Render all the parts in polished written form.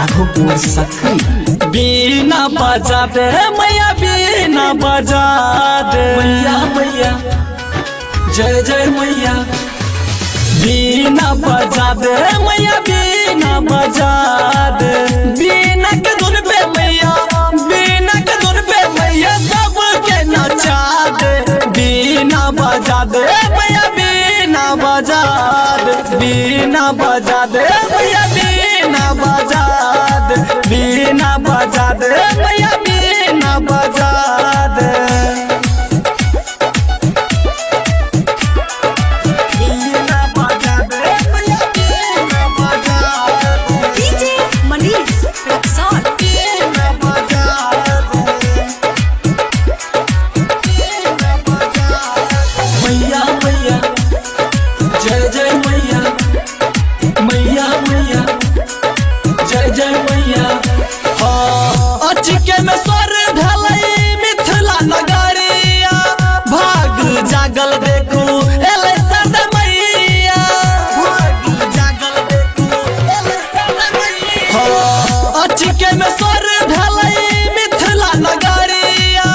राघोपुर सकरी। बीना बजा दे मैया बीना बजा दे मैया मैया जय जय मैया। बीना बजा दे मैया बीना बजा दे बीना के धुन पे मैया बीना के धुन पे मैया सबके नचा दे बीना बजा दे मैया बीना बजा दे बीना बजा दे मैया बीना बजा दे बीना बजा दे मैया बीना बजा दे। जय जय मैया मैया मैया जय जय मैया। अचिके में स्वर ढलई मिथिला नगरिया भाग जागल देखू एले सद मैया भाग जागल देखू एले सद मैया। अचिके में स्वर ढलई मिथिला नगरिया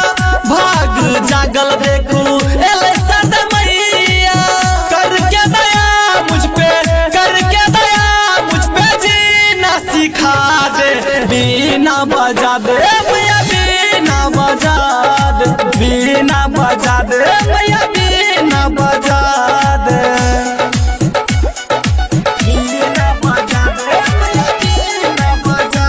भाग जागल देखू एले सद मैया। करके दया मुझ पे करके दया मुझ पे जीना सिखा दे बीना बजा दे मैया बीना बजा दे बीना बजा दे मैया बीना बजा दे बीना बजा दे मैया बीना बजा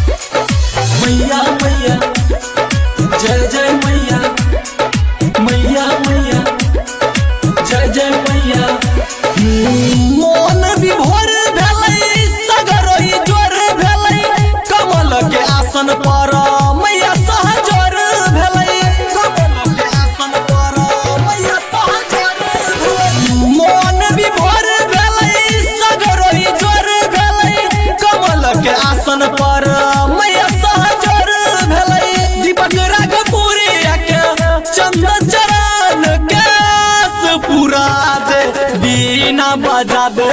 मैया मैया जय जय मैया मैया मैया जय जय मैया। मोन विभोर भेलै सगरोई जोर भेलै कमल के आसन पर मैया सहजोर भेलै कमल के आसन पर मैया सहजोर भेलै। मोन विभोर भेलै सगरोई जोर भेलै कमल के आसन पर मैया सहजोर भेलै। दीपक राघपुरिया के चंद चरण के पूरा दे बीना बजा दे